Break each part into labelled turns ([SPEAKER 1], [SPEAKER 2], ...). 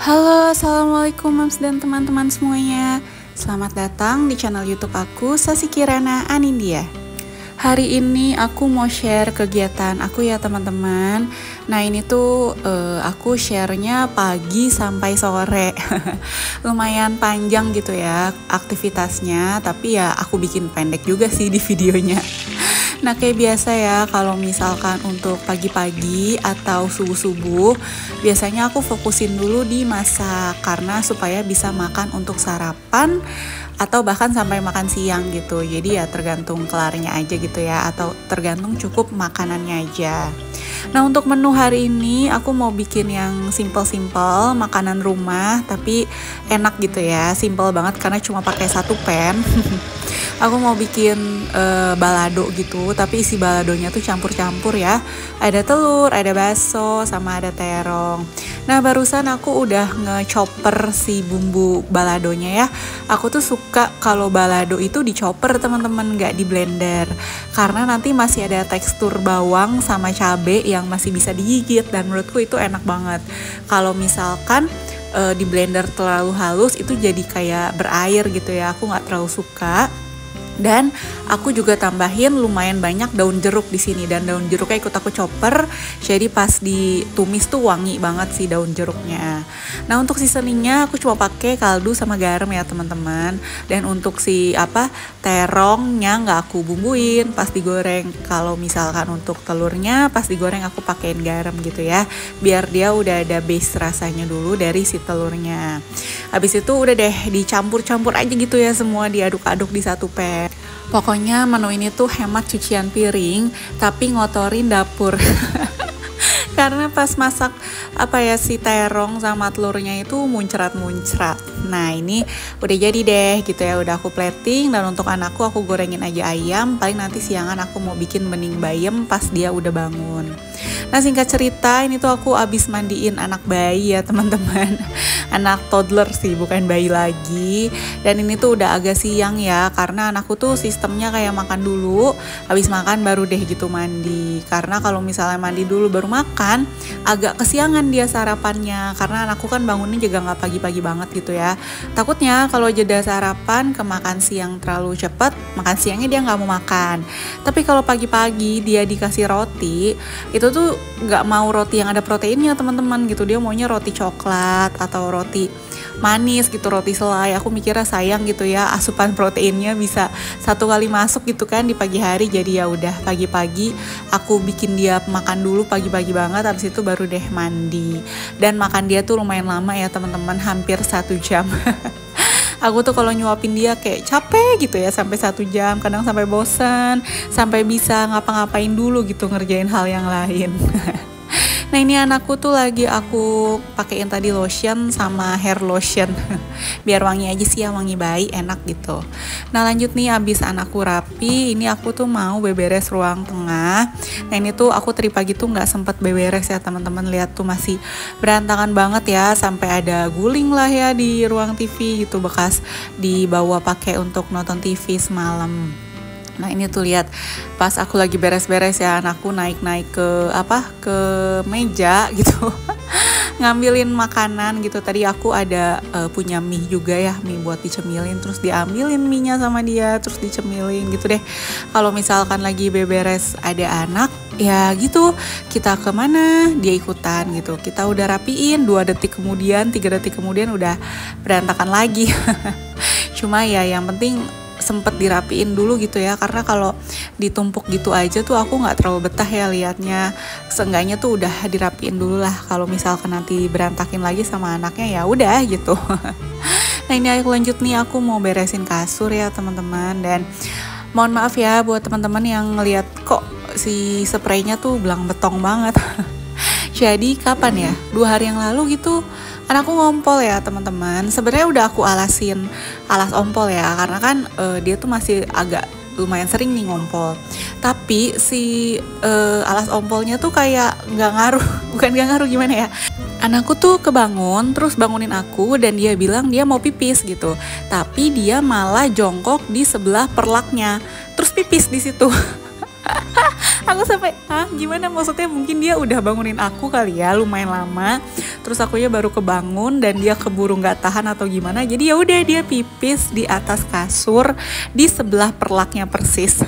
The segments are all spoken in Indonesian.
[SPEAKER 1] Halo, assalamualaikum Mams dan teman-teman semuanya. Selamat datang di channel YouTube aku, Sasi Kirana Anindya. Hari ini aku mau share kegiatan aku ya teman-teman. Nah ini tuh aku share-nya pagi sampai sore. Lumayan panjang gitu ya aktivitasnya, tapi ya aku bikin pendek juga sih di videonya. Nah kayak biasa ya, kalau misalkan untuk pagi-pagi atau subuh-subuh, biasanya aku fokusin dulu di masak karena supaya bisa makan untuk sarapan atau bahkan sampai makan siang gitu. Jadi ya tergantung kelarnya aja gitu ya, atau tergantung cukup makanannya aja. Nah untuk menu hari ini aku mau bikin yang simple-simple, makanan rumah tapi enak gitu ya, simple banget karena cuma pakai satu pan. Aku mau bikin balado gitu, tapi isi baladonya tuh campur-campur ya. Ada telur, ada bakso, sama ada terong. Nah barusan aku udah ngechopper si bumbu baladonya ya. Aku tuh suka kalau balado itu dichopper teman-teman, nggak di blender. Karena nanti masih ada tekstur bawang sama cabe yang masih bisa digigit dan menurutku itu enak banget. Kalau misalkan di blender terlalu halus itu jadi kayak berair gitu ya, aku nggak terlalu suka. Dan aku juga tambahin lumayan banyak daun jeruk di sini, dan daun jeruknya ikut aku chopper, jadi pas ditumis tuh wangi banget sih daun jeruknya. Nah untuk seasoningnya aku cuma pakai kaldu sama garam ya teman-teman. Dan untuk si terongnya nggak aku bumbuin pas digoreng. Kalau misalkan untuk telurnya pas digoreng aku pakein garam gitu ya, biar dia udah ada base rasanya dulu dari si telurnya. Habis itu udah deh dicampur-campur aja gitu ya, semua diaduk-aduk di satu pan. Pokoknya menu ini tuh hemat cucian piring, tapi ngotorin dapur. Karena pas masak si terong sama telurnya itu muncrat-muncrat. Nah ini udah jadi deh gitu ya, udah aku plating. Dan untuk anakku aku gorengin aja ayam, paling nanti siangan aku mau bikin bening bayam pas dia udah bangun. Nah singkat cerita ini tuh aku abis mandiin anak bayi ya teman-teman. Anak toddler sih, bukan bayi lagi. Dan ini tuh udah agak siang ya, karena anakku tuh sistemnya kayak makan dulu, habis makan baru deh gitu mandi. Karena kalau misalnya mandi dulu baru makan, agak kesiangan dia sarapannya. Karena anakku kan bangunnya juga nggak pagi-pagi banget gitu ya. Takutnya kalau jeda sarapan ke makan siang terlalu cepet, makan siangnya dia nggak mau makan. Tapi kalau pagi-pagi dia dikasih roti, itu tuh nggak mau roti yang ada proteinnya teman-teman gitu. Dia maunya roti coklat atau roti manis gitu, roti selai. Aku mikirnya sayang gitu ya, asupan proteinnya bisa satu kali masuk gitu kan di pagi hari. Jadi ya udah pagi-pagi aku bikin dia makan dulu pagi-pagi banget, habis itu baru deh mandi. Dan makan dia tuh lumayan lama ya teman-teman, hampir 1 jam. Aku tuh kalau nyuapin dia kayak capek gitu ya, sampai 1 jam, kadang sampai bosan, sampai bisa ngapa-ngapain dulu gitu, ngerjain hal yang lain. Nah ini anakku tuh lagi aku pakein tadi lotion sama hair lotion. Biar wangi aja sih ya, wangi bayi, enak gitu. Nah lanjut nih, abis anakku rapi, ini aku tuh mau beberes ruang tengah. Nah ini tuh aku tadi pagi tuh nggak sempet beberes ya teman-teman, lihat tuh masih berantakan banget ya, sampai ada guling lah ya di ruang TV gitu, bekas dibawa pakai untuk nonton TV semalam. Nah ini tuh lihat pas aku lagi beres-beres ya, anakku naik-naik ke meja gitu. Ngambilin makanan gitu. Tadi aku ada punya mie juga ya, mie buat dicemilin, terus diambilin mie-nya sama dia, terus dicemilin gitu deh. Kalau misalkan lagi beberes ada anak, ya gitu, kita kemana dia ikutan gitu. Kita udah rapiin 2 detik kemudian, 3 detik kemudian udah berantakan lagi. Cuma ya yang penting sempet dirapiin dulu gitu ya, karena kalau ditumpuk gitu aja tuh aku nggak terlalu betah ya liatnya. Seenggaknya tuh udah dirapiin dulu lah, kalau misalkan nanti berantakin lagi sama anaknya ya udah gitu. Nah ini aku lanjut nih, aku mau beresin kasur ya teman-teman. Dan mohon maaf ya buat teman-teman yang ngeliat kok si spraynya tuh belang betong banget. Jadi kapan ya, 2 hari yang lalu gitu anakku ngompol ya teman-teman. Sebenarnya udah aku alas ompol ya, karena kan dia tuh masih agak lumayan sering nih ngompol. Tapi si alas ompolnya tuh kayak nggak ngaruh, bukan nggak ngaruh gimana ya. Anakku tuh kebangun, terus bangunin aku dan dia bilang dia mau pipis gitu. Tapi dia malah jongkok di sebelah perlaknya, terus pipis di situ. Aku sampai, gimana maksudnya, mungkin dia udah bangunin aku kali ya lumayan lama, Terus akunya baru kebangun dan dia keburu nggak tahan atau gimana. Jadi ya udah dia pipis di atas kasur di sebelah perlaknya persis.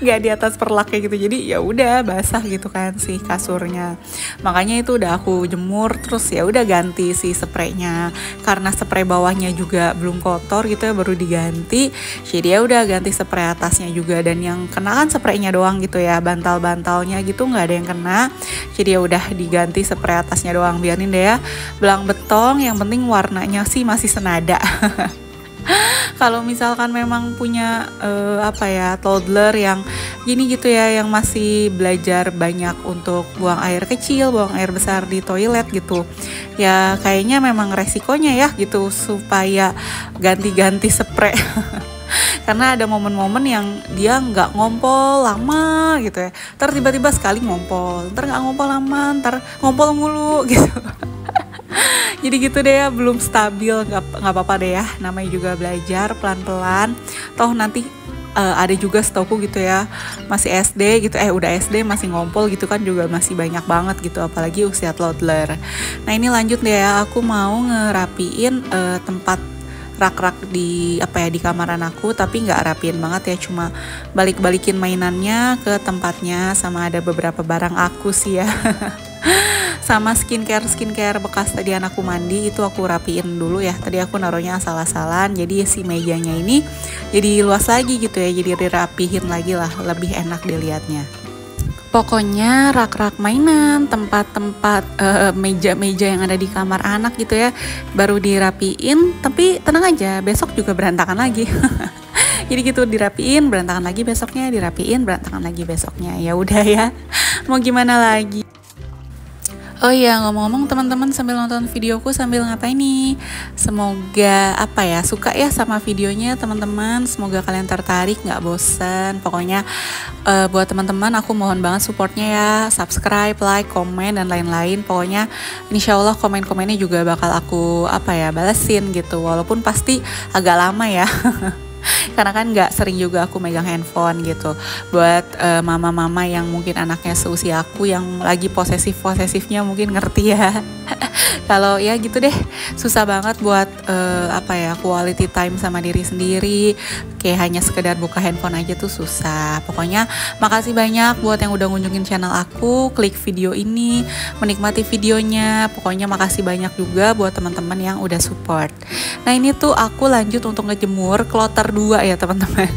[SPEAKER 1] Nggak di atas perlaknya gitu, jadi ya udah basah gitu kan si kasurnya. Makanya itu udah aku jemur, terus ya udah ganti si spraynya karena spray bawahnya juga belum kotor gitu ya, baru diganti. Jadi ya udah ganti spray atasnya juga, dan yang kena kan spraynya doang gitu ya, bantal-bantalnya gitu nggak ada yang kena. Jadi ya udah diganti spray atasnya doang, biarin deh ya belang betong, yang penting warnanya sih masih senada. Kalau misalkan memang punya toddler yang gini gitu ya, yang masih belajar banyak untuk buang air kecil, buang air besar di toilet gitu, ya kayaknya memang resikonya ya gitu supaya ganti-ganti spray. Karena ada momen-momen yang dia nggak ngompol lama gitu ya, ntar tiba-tiba sekali ngompol, ntar nggak ngompol lama, ntar ngompol mulu gitu. Jadi gitu deh ya, belum stabil, nggak apa-apa deh ya, namanya juga belajar pelan-pelan. Toh nanti ada juga setauku gitu ya, masih SD gitu, udah SD masih ngompol gitu kan, juga masih banyak banget gitu, apalagi usia toddler. Nah ini lanjut deh ya, aku mau ngerapiin tempat rak-rak di di kamaran aku, tapi nggak rapiin banget ya, cuma balik-balikin mainannya ke tempatnya, sama ada beberapa barang aku sih ya. Sama skincare bekas tadi anakku mandi itu aku rapiin dulu ya. Tadi aku naruhnya asal-asalan, jadi si mejanya ini jadi luas lagi gitu ya, jadi dirapihin lagi lah, lebih enak dilihatnya. Pokoknya rak-rak mainan, tempat-tempat meja-meja yang ada di kamar anak gitu ya, baru dirapiin. Tapi tenang aja, besok juga berantakan lagi. Jadi gitu, dirapiin berantakan lagi besoknya, dirapiin berantakan lagi besoknya. Ya udah ya, mau gimana lagi. Oh iya, ngomong-ngomong teman-teman, sambil nonton videoku sambil ngapain nih? Semoga suka ya sama videonya teman-teman. Semoga kalian tertarik, nggak bosen. Pokoknya buat teman-teman aku mohon banget supportnya ya, subscribe, like, komen dan lain-lain. Pokoknya insya Allah komen-komennya juga bakal aku balesin gitu. Walaupun pasti agak lama ya. Karena kan nggak sering juga aku megang handphone gitu. Buat mama-mama yang mungkin anaknya seusia aku yang lagi posesifnya mungkin ngerti ya. Kalau ya gitu deh, susah banget buat quality time sama diri sendiri. Kayak hanya sekedar buka handphone aja tuh susah. Pokoknya makasih banyak buat yang udah ngunjungin channel aku, klik video ini, menikmati videonya. Pokoknya makasih banyak juga buat teman-teman yang udah support. Nah ini tuh aku lanjut untuk ngejemur kloter 2 ya teman-teman.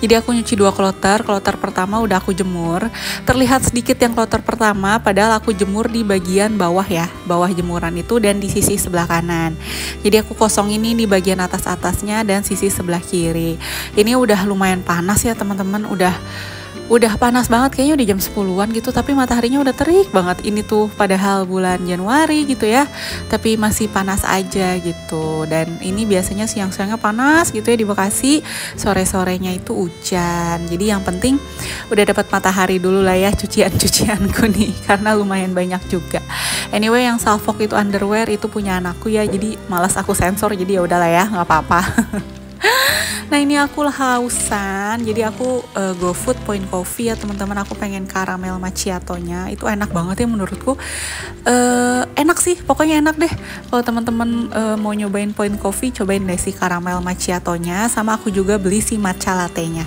[SPEAKER 1] Jadi aku nyuci 2 kloter pertama udah aku jemur. Terlihat sedikit yang kloter pertama, padahal aku jemur di bagian bawah ya, bawah jemuran itu dan di sisi sebelah kanan. Jadi aku kosong ini di bagian atasnya dan sisi sebelah kiri. Ini udah lumayan panas ya teman-teman, udah panas banget, kayaknya udah jam 10-an gitu, tapi mataharinya udah terik banget. Ini tuh padahal bulan Januari gitu ya, tapi masih panas aja gitu. Dan ini biasanya siang-siangnya panas gitu ya di Bekasi, sore-sorenya itu hujan. Jadi yang penting udah dapat matahari dulu lah ya cucianku nih, karena lumayan banyak juga. Anyway, yang salfok itu underwear itu punya anakku ya, jadi malas aku sensor, jadi ya udahlah ya, nggak apa-apa. Nah ini aku hausan, jadi aku GoFood Point Coffee ya teman-teman. Aku pengen caramel macchiato-nya, itu enak banget ya menurutku. Enak sih, pokoknya enak deh. Kalau teman-teman mau nyobain Point Coffee, cobain deh si caramel macchiato-nya. Sama aku juga beli si matcha latte-nya.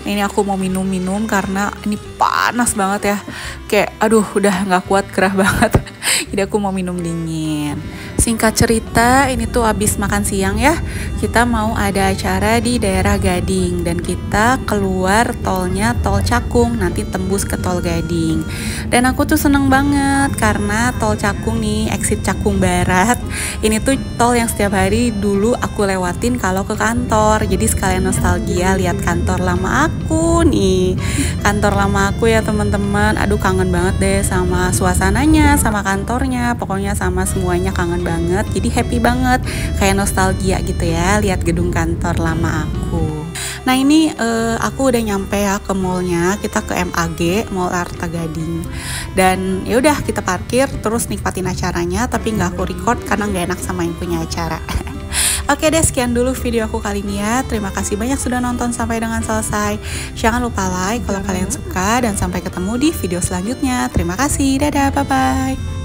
[SPEAKER 1] Nah, ini aku mau minum karena ini panas banget ya. Kayak aduh udah nggak kuat, gerah banget. Jadi aku mau minum dingin. Singkat cerita, ini tuh abis makan siang ya, kita mau ada acara di daerah Gading, dan kita keluar tolnya tol Cakung, nanti tembus ke tol Gading. Dan aku tuh seneng banget karena tol Cakung nih, exit Cakung Barat, ini tuh tol yang setiap hari dulu aku lewatin kalau ke kantor. Jadi sekalian nostalgia lihat kantor lama aku nih, kantor lama aku ya teman-teman. Aduh kangen banget deh sama suasananya, sama kantornya, pokoknya sama semuanya kangen banget. Jadi happy banget, kayak nostalgia gitu ya lihat gedung kantor lama aku. Nah ini aku udah nyampe ya ke mallnya, kita ke MAG, Mall Arta Gading. Dan ya udah kita parkir terus nikmatin acaranya, tapi nggak aku record karena nggak enak sama yang punya acara. Oke deh, sekian dulu video aku kali ini ya. Terima kasih banyak sudah nonton sampai dengan selesai. Jangan lupa like kalau kalian suka, dan sampai ketemu di video selanjutnya. Terima kasih, dadah, bye-bye.